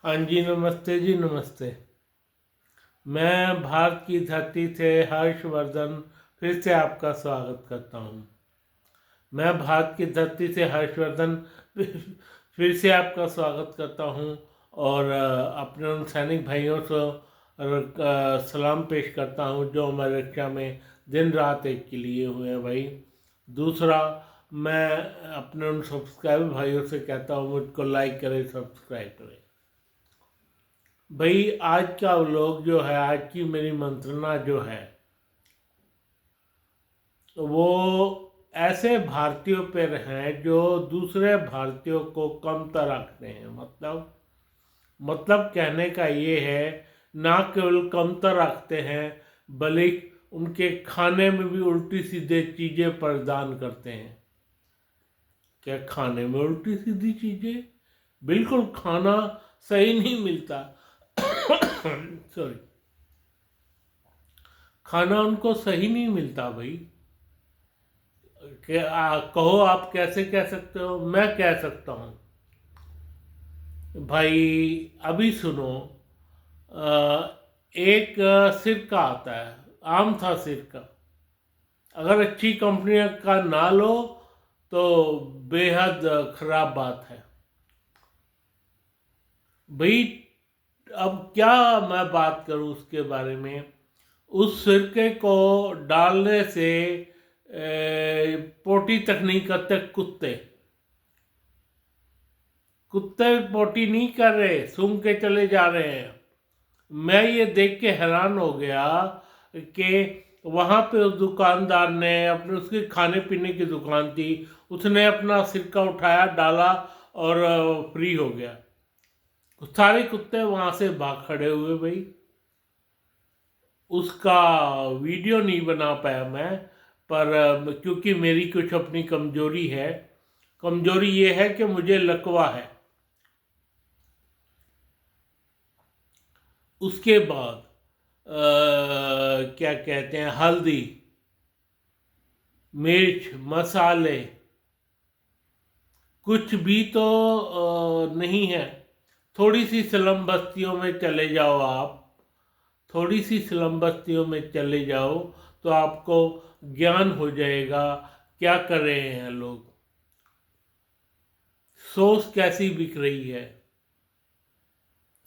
हाँ जी, नमस्ते जी, नमस्ते। मैं भारत की धरती से हर्षवर्धन फिर से आपका स्वागत करता हूँ। मैं भारत की धरती से हर्षवर्धन फिर से आपका स्वागत करता हूँ और अपने उन सैनिक भाइयों से सलाम पेश करता हूँ जो हमारी रक्षा में दिन रात एक के लिए हुए हैं भाई। दूसरा, मैं अपने उन सब्सक्राइबर भाइयों से कहता हूँ मुझको लाइक करें, सब्सक्राइब करें। भाई आज का व्लॉग जो है, आज की मेरी मंत्रणा जो है वो ऐसे भारतीयों पर हैं जो दूसरे भारतीयों को कमतर रखते हैं। मतलब कहने का ये है, ना केवल कमतर रखते हैं बल्कि उनके खाने में भी उल्टी सीधे चीज़ें प्रदान करते हैं। क्या खाने में उल्टी सीधी चीज़ें? बिल्कुल खाना सही नहीं मिलता। सॉरी, खाना उनको सही नहीं मिलता भाई। कहो आप कैसे कह सकते हो, मैं कह सकता हूँ भाई। अभी सुनो, एक सिरका आता है, आम था सिरका। अगर अच्छी कंपनी का ना लो तो बेहद खराब बात है भाई। अब क्या मैं बात करूँ उसके बारे में। उस सिरके को डालने से पोटी तक नहीं करते कुत्ते। कुत्ते पोटी नहीं कर रहे, सूंघ के चले जा रहे हैं। मैं ये देख के हैरान हो गया कि वहाँ पे उस दुकानदार ने अपने, उसकी खाने पीने की दुकान थी, उसने अपना सिरका उठाया, डाला और फ्री हो गया। सारे कुत्ते वहाँ से भाग खड़े हुए भाई। उसका वीडियो नहीं बना पाया मैं, पर क्योंकि मेरी कुछ अपनी कमजोरी है। कमजोरी ये है कि मुझे लकवा है। उसके बाद क्या कहते हैं, हल्दी, मिर्च, मसाले कुछ भी तो नहीं है। थोड़ी सी स्लम बस्तियों में चले जाओ आप, थोड़ी सी स्लम बस्तियों में चले जाओ तो आपको ज्ञान हो जाएगा क्या कर रहे हैं लोग। सॉस कैसी बिक रही है।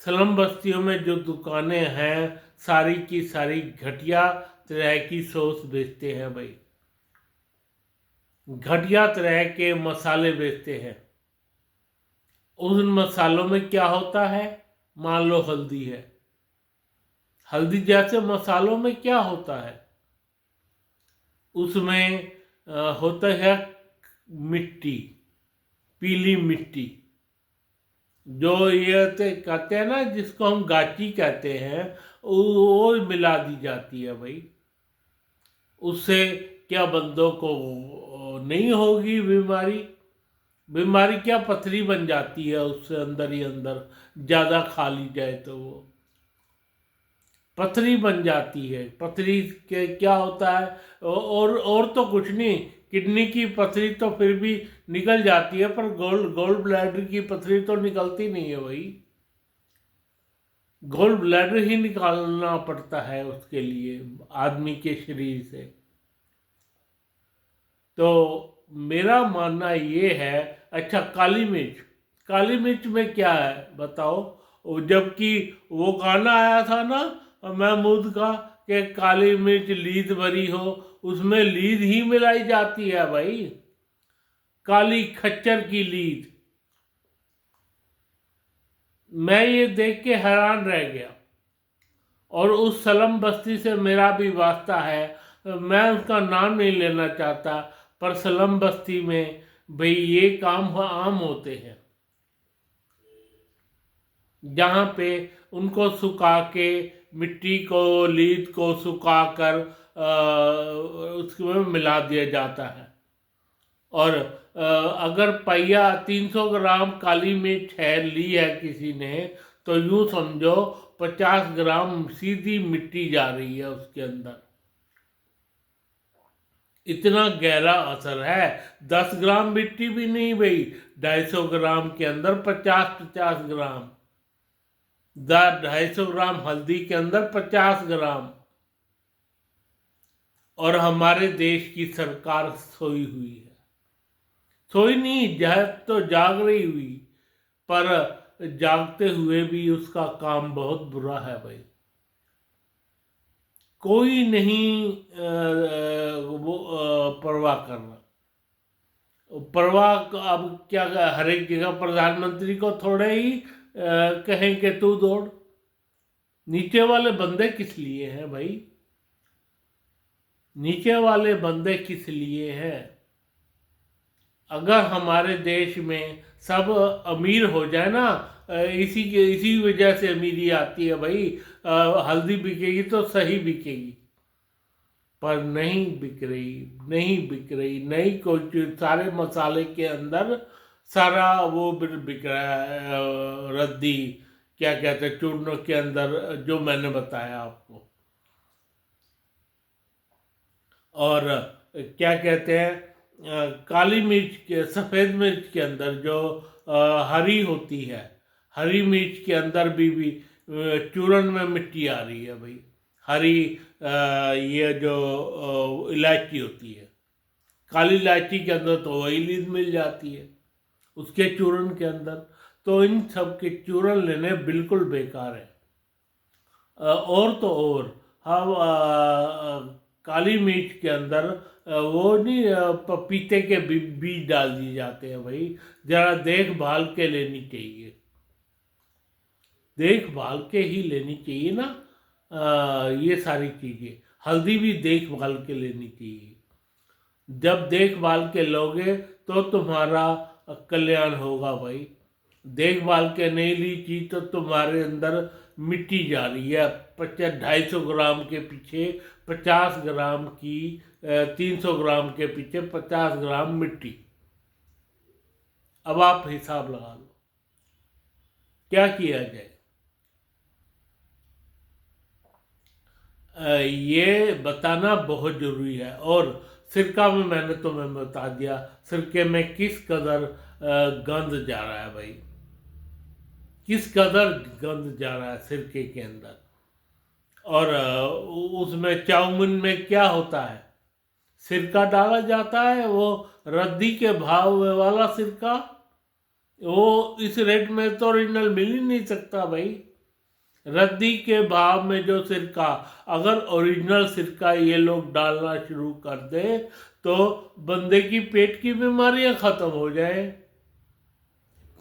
स्लम बस्तियों में जो दुकानें हैं, सारी की सारी घटिया तरह की सॉस बेचते हैं भाई। घटिया तरह के मसाले बेचते हैं। उन मसालों में क्या होता है? मान लो हल्दी है, हल्दी जैसे मसालों में क्या होता है? उसमें होता है मिट्टी, पीली मिट्टी, जो ये कहते हैं ना, जिसको हम गाची कहते हैं, वो मिला दी जाती है भाई। उससे क्या बंदों को नहीं होगी बीमारी? बीमारी क्या, पथरी बन जाती है उससे अंदर ही अंदर, ज़्यादा खा ली जाए तो वो पथरी बन जाती है। पथरी के क्या होता है, और तो कुछ नहीं, किडनी की पथरी तो फिर भी निकल जाती है, पर गोल्ड ब्लैडर की पथरी तो निकलती नहीं है भाई। गोल्ड ब्लैडर ही निकालना पड़ता है उसके लिए आदमी के शरीर से। तो मेरा मानना ये है। अच्छा, काली मिर्च, काली मिर्च में क्या है बताओ? जबकि वो गाना आया था ना महमूद का, कि काली मिर्च लीद भरी हो, उसमें लीद ही मिलाई जाती है भाई, काली खच्चर की लीद। मैं ये देख के हैरान रह गया। और उस सलम बस्ती से मेरा भी वास्ता है, मैं उसका नाम नहीं लेना चाहता, पर सलम बस्ती में भाई ये काम आम होते हैं, जहाँ पे उनको सुखा के, मिट्टी को, लीद को सुखा कर उसमें मिला दिया जाता है। और अगर पहिया 300 ग्राम काली मिर्च है, ली है किसी ने, तो यूँ समझो 50 ग्राम सीधी मिट्टी जा रही है उसके अंदर। इतना गहरा असर है। 10 ग्राम मिट्टी भी नहीं भाई, 250 ग्राम के अंदर 50-50 ग्राम। 250 ग्राम हल्दी के अंदर 50 ग्राम। और हमारे देश की सरकार सोई हुई है, सोई नहीं, तो जाग रही हुई, पर जागते हुए भी उसका काम बहुत बुरा है भाई। कोई नहीं वो परवाह कर रहा। परवाह अब क्या, हर एक जगह प्रधानमंत्री को थोड़े ही कहें कि तू दौड़। नीचे वाले बंदे किस लिए हैं भाई? नीचे वाले बंदे किस लिए हैं? अगर हमारे देश में सब अमीर हो जाए ना, इसी वजह से अमीरी आती है भाई। हल्दी बिकेगी तो सही बिकेगी, पर नहीं बिक रही, नहीं बिक रही, नहीं कोई चीज। सारे मसाले के अंदर सारा वो बिक रहा है, रद्दी, क्या कहते हैं, चूर्ण के अंदर, जो मैंने बताया आपको। और क्या कहते हैं, काली मिर्च के, सफ़ेद मिर्च के अंदर जो हरी होती है, हरी मिर्च के अंदर भी चूरन में मिट्टी आ रही है भाई। हरी ये जो इलायची होती है, काली इलायची के अंदर तो ऑयली मिल जाती है, उसके चूरन के अंदर। तो इन सब के चूरन लेने बिल्कुल बेकार है। और तो और हम काली मिर्च के अंदर वो नहीं, पपीते के बीज डाल दिए जाते हैं भाई। जरा देखभाल के लेनी चाहिए, देखभाल के ही लेनी चाहिए ना। ये सारी चीज़ें, हल्दी भी देखभाल के लेनी चाहिए। जब देखभाल के लोगे तो तुम्हारा कल्याण होगा भाई। देखभाल के नहीं ली चीज तो तुम्हारे अंदर मिट्टी जा रही है। 250 ग्राम के पीछे 50 ग्राम की, 300 ग्राम के पीछे 50 ग्राम मिट्टी। अब आप हिसाब लगा लो क्या किया जाए। ये बताना बहुत जरूरी है। और सिरका में मैंने तुम्हें बता दिया, सिरके में किस कदर गंद जा रहा है भाई, किस कदर गंद जा रहा है सिरके के अंदर। और उसमें चाउमीन में क्या होता है, सिरका डाला जाता है, वो रद्दी के भाव वाला सिरका। वो इस रेट में तो ओरिजिनल मिल ही नहीं सकता भाई। रद्दी के भाव में जो सिरका, अगर ओरिजिनल सिरका ये लोग डालना शुरू कर दे तो बंदे की पेट की बीमारियां खत्म हो जाए।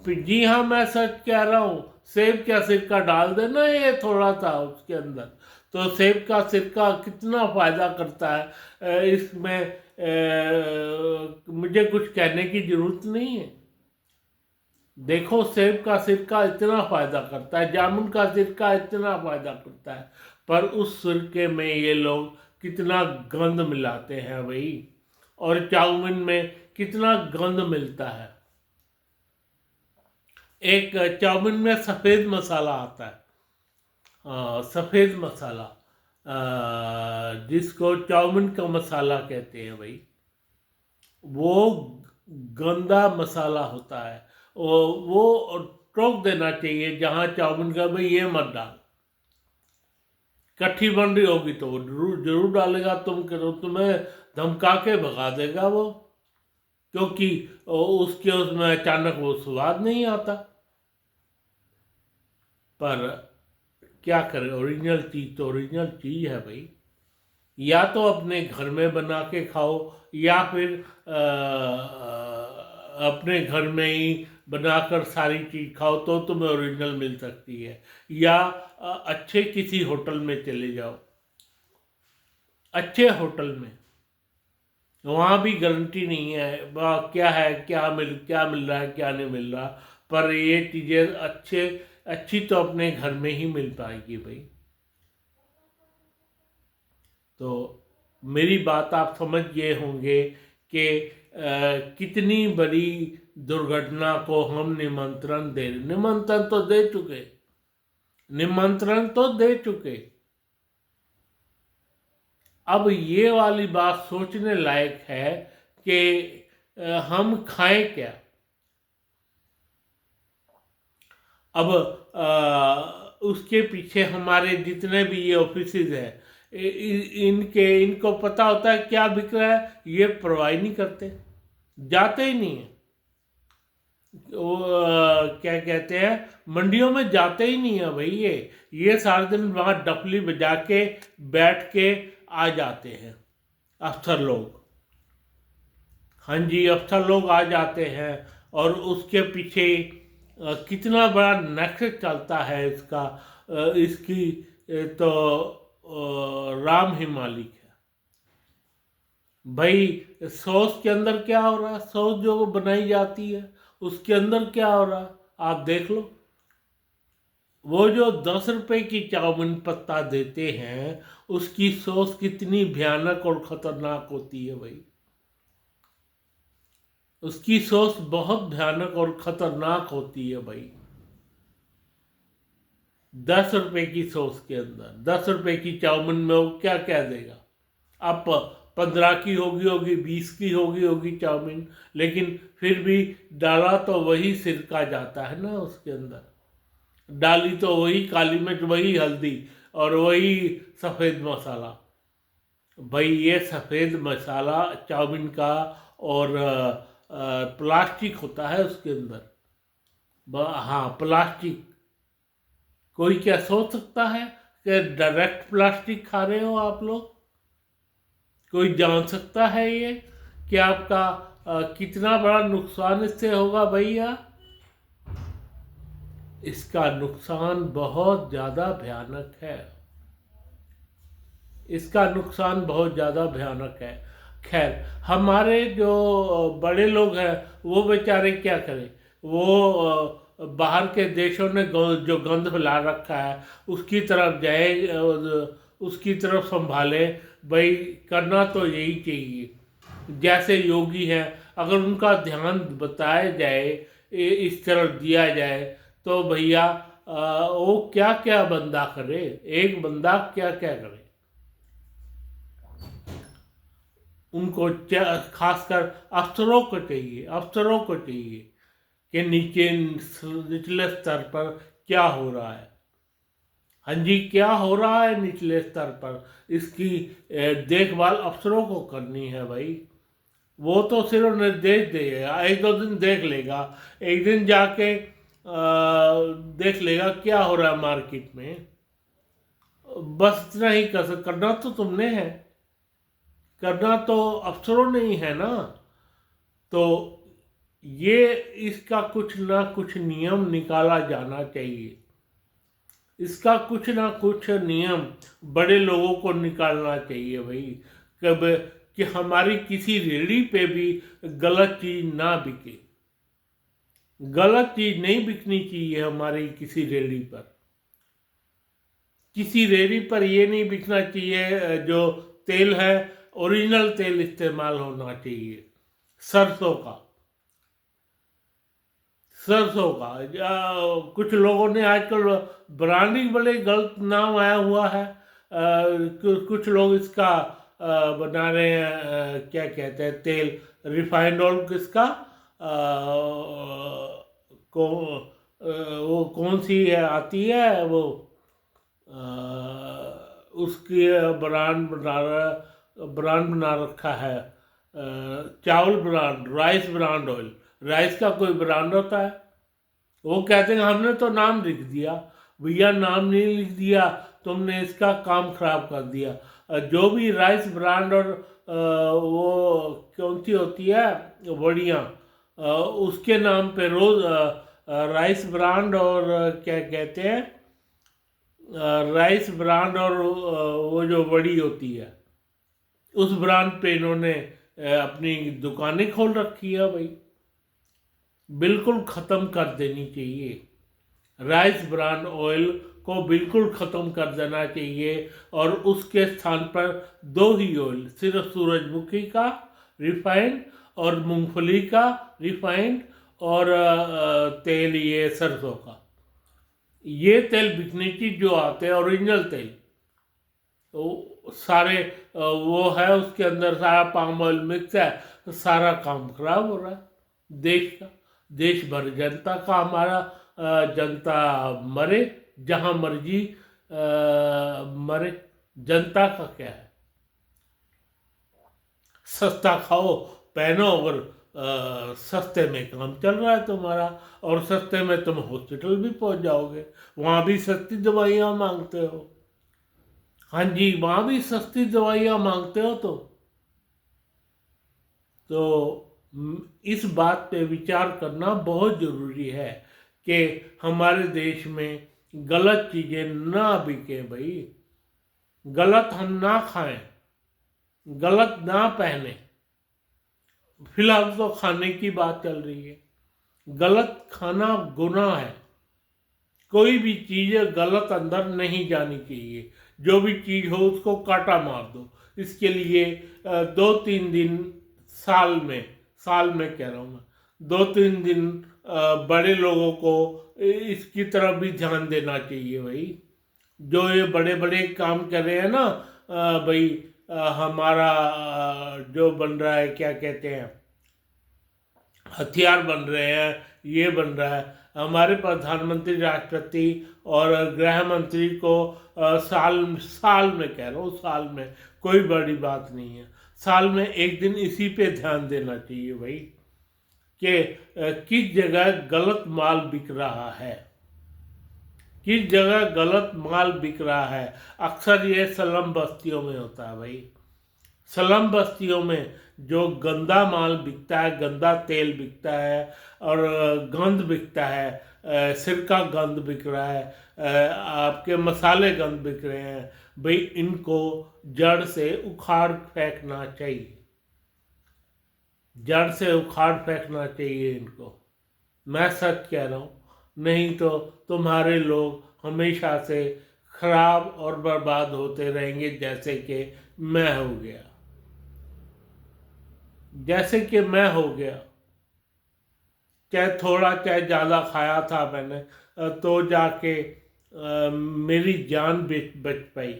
जी हाँ, मैं सच कह रहा हूँ। सेब का सिरका डाल देना ये थोड़ा सा उसके अंदर, तो सेब का सिरका कितना फायदा करता है। इसमें मुझे कुछ कहने की जरूरत नहीं है। देखो, सेब का सिरका इतना फायदा करता है, जामुन का सिरका इतना फायदा करता है, पर उस सिरके में ये लोग कितना गंद मिलाते हैं भाई। और चाउमीन में कितना गंद मिलता है। एक चाउमीन में सफ़ेद मसाला आता है, सफ़ेद मसाला, जिसको चाउमीन का मसाला कहते हैं भाई। वो गंदा मसाला होता है। वो टोक देना चाहिए जहाँ चाउमीन का, भाई ये मत डाल। कट्ठी बन रही होगी तो वो जरूर जरूर डालेगा, तुम्हें धमका के भगा देगा वो, क्योंकि उसके उसमें अचानक वो स्वाद नहीं आता। पर क्या करें, ओरिजिनल चीज़ तो ओरिजिनल चीज़ है भाई। या तो अपने घर में बना के खाओ, या फिर अपने घर में ही बनाकर सारी चीज़ खाओ तो तुम्हें ओरिजिनल मिल सकती है। या अच्छे किसी होटल में चले जाओ, अच्छे होटल में, वहाँ भी गारंटी नहीं है क्या है, क्या मिल रहा है, क्या नहीं मिल रहा। पर ये चीज़ें अच्छी तो अपने घर में ही मिल पाएगी भाई। तो मेरी बात आप समझ गए होंगे कि कितनी बड़ी दुर्घटना को हम निमंत्रण तो दे चुके, निमंत्रण तो दे चुके। अब ये वाली बात सोचने लायक है कि हम खाएं क्या। अब उसके पीछे हमारे जितने भी ये ऑफिसेज है, इनको पता होता है क्या बिक रहा है, ये परवाह नहीं करते, जाते ही नहीं है। वो क्या कहते हैं, मंडियों में जाते ही नहीं है भाई। ये सारे दिन वहाँ डफली बजा के बैठ के आ जाते हैं अफसर लोग। हाँ जी, अफसर लोग आ जाते हैं और उसके पीछे कितना बड़ा नेक्सस चलता है इसका, इसकी तो राम ही मालिक है भाई। सॉस के अंदर क्या हो रहा है, सॉस जो बनाई जाती है उसके अंदर क्या हो रहा है आप देख लो। वो जो 10 रुपए की चाउमीन पत्ता देते हैं उसकी सॉस कितनी भयानक और खतरनाक होती है भाई। उसकी सॉस बहुत भयानक और खतरनाक होती है भाई। 10 रुपए की सॉस के अंदर 10 रुपए की चाउमीन में वो क्या क्या देगा। अब 15 की होगी 20 की होगी चाउमीन, लेकिन फिर भी डाला तो वही सिरका जाता है ना उसके अंदर। डाली तो वही काली मिर्च, वही हल्दी और वही सफ़ेद मसाला। भाई ये सफ़ेद मसाला चाउमीन का और प्लास्टिक होता है उसके अंदर। हाँ प्लास्टिक। कोई क्या सोच सकता है कि डायरेक्ट प्लास्टिक खा रहे हो आप लोग? कोई जान सकता है ये कि आपका कितना बड़ा नुकसान इससे होगा भैया? इसका नुकसान बहुत ज़्यादा भयानक है। इसका नुकसान बहुत ज़्यादा भयानक है। खैर, हमारे जो बड़े लोग हैं वो बेचारे क्या करें। वो बाहर के देशों ने जो गंद फैला रखा है उसकी तरफ जाए और उसकी तरफ संभाले। भाई करना तो यही चाहिए। जैसे योगी हैं, अगर उनका ध्यान बताया जाए, इस तरफ दिया जाए तो भैया वो क्या क्या बंदा करे, एक बंदा क्या क्या करे। उनको खासकर अफसरों को चाहिए कि निचले स्तर पर क्या हो रहा है। हाँ जी, क्या हो रहा है निचले स्तर पर, इसकी देखभाल अफसरों को करनी है भाई। वो तो सिर्फ निर्देश देगा, एक दो दिन देख लेगा, एक दिन जाके देख लेगा क्या हो रहा है मार्केट में। बस इतना ही करना तो तुमने है, करना तो अफसरों ने ही है ना। तो ये इसका कुछ ना कुछ नियम निकाला जाना चाहिए। इसका कुछ ना कुछ नियम बड़े लोगों को निकालना चाहिए भाई। कब कि हमारी किसी रेहड़ी पे भी गलत चीज ना बिके। गलत चीज नहीं बिकनी चाहिए हमारी किसी रेहड़ी पर। किसी रेहड़ी पर ये नहीं बिकना चाहिए जो तेल है ओरिजिनल तेल इस्तेमाल होना चाहिए, सरसों का। सरसों का कुछ लोगों ने आजकल ब्रांडिंग बड़े गलत नाम आया हुआ है। कुछ लोग इसका बना रहे हैं, क्या कहते हैं, तेल रिफाइंड ऑयल किसका, वो कौन सी आती है वो, उसकी ब्रांड बना रखा है, चावल brand, rice brand oil. Rice का कोई ब्रांड होता है? वो कहते हैं हमने तो नाम लिख दिया। भैया नाम नहीं लिख दिया, तुमने इसका काम खराब कर दिया। जो भी राइस ब्रांड और वो कौन सी होती है बड़ियाँ, उसके नाम पे रोज राइस ब्रांड और क्या कहते हैं, राइस ब्रांड और वो जो बड़ी होती है उस ब्रांड पे इन्होंने अपनी दुकानें खोल रखी है भाई। बिल्कुल ख़त्म कर देनी चाहिए। राइस ब्रांड ऑयल को बिल्कुल ख़त्म कर देना चाहिए और उसके स्थान पर दो ही ऑयल, सिर्फ सूरजमुखी का रिफाइंड और मूंगफली का रिफाइंड और तेल ये सरसों का, ये तेल बिकने की जो आते हैं ओरिजिनल तेल, तो सारे वो है उसके अंदर सारा पाम ऑयल मिक्स है, तो सारा काम खराब हो रहा है देश का। देश भर जनता का, हमारा जनता मरे जहाँ मर्जी मरे, जनता का क्या है। सस्ता खाओ पहनो, अगर सस्ते में काम चल रहा है तुम्हारा, और सस्ते में तुम हॉस्पिटल भी पहुंच जाओगे, वहाँ भी सस्ती दवाइयाँ मांगते हो। हाँ जी, वहाँ भी सस्ती दवाइयाँ मांगते हो। इस बात पे विचार करना बहुत ज़रूरी है कि हमारे देश में गलत चीज़ें ना बिके भाई, गलत हम ना खाएं, गलत ना पहने। फिलहाल तो खाने की बात चल रही है, गलत खाना गुनाह है। कोई भी चीज़ गलत अंदर नहीं जानी चाहिए, जो भी चीज़ हो उसको काटा मार दो। इसके लिए 2-3 दिन साल में कह रहा हूँ मैं, 2-3 दिन बड़े लोगों को इसकी तरफ भी ध्यान देना चाहिए भाई। जो ये बड़े बड़े काम कर रहे हैं ना, भाई हमारा जो बन रहा है, क्या कहते हैं, हथियार बन रहे हैं, ये बन रहा है। हमारे प्रधानमंत्री, राष्ट्रपति और गृह मंत्री को साल में कह रहा हूँ, साल में कोई बड़ी बात नहीं है, साल में एक दिन इसी पे ध्यान देना चाहिए भाई कि किस जगह गलत माल बिक रहा है, किस जगह गलत माल बिक रहा है। अक्सर ये स्लम बस्तियों में होता है भाई। स्लम बस्तियों में जो गंदा माल बिकता है, गंदा तेल बिकता है और गंद बिकता है, सिरका गंद बिक रहा है, आपके मसाले गंद बिक रहे हैं भाई, इनको जड़ से उखाड़ फेंकना चाहिए, जड़ से उखाड़ फेंकना चाहिए इनको। मैं सच कह रहा हूँ, नहीं तो तुम्हारे लोग हमेशा से खराब और बर्बाद होते रहेंगे, जैसे कि मैं हो गया, जैसे कि मैं हो गया। चाहे थोड़ा चाहे ज़्यादा खाया था मैंने, तो जाके मेरी जान बच पाई।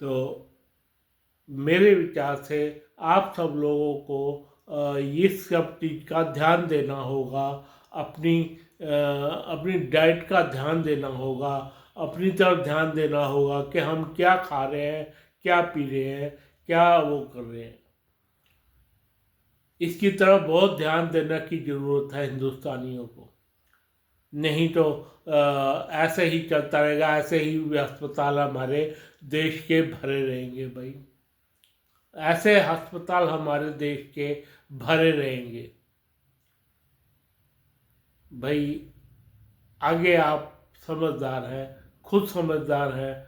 तो मेरे विचार से आप सब लोगों को ये सब चीज़ का ध्यान देना होगा, अपनी डाइट का ध्यान देना होगा, अपनी तरफ ध्यान देना होगा कि हम क्या खा रहे हैं, क्या पी रहे हैं, क्या वो कर रहे हैं। इसकी तरफ बहुत ध्यान देने की ज़रूरत है हिंदुस्तानियों को, नहीं तो ऐसे ही चलता रहेगा, ऐसे ही अस्पताल हमारे देश के भरे रहेंगे भाई, ऐसे अस्पताल हमारे देश के भरे रहेंगे भाई। आगे आप समझदार हैं, खुद समझदार हैं,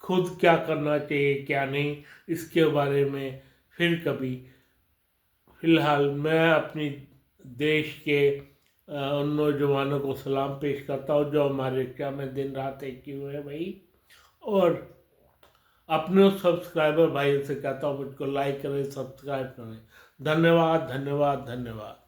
खुद क्या करना चाहिए क्या नहीं, इसके बारे में फिर कभी। फिलहाल मैं अपनी देश के उन नौजवानों को सलाम पेश करता हूँ जो हमारे रक्षा में दिन रात एक ही हुए भाई, और अपने सब्सक्राइबर भाइयों से कहता हूँ मुझको लाइक करें, सब्सक्राइब करें। धन्यवाद धन्यवाद धन्यवाद।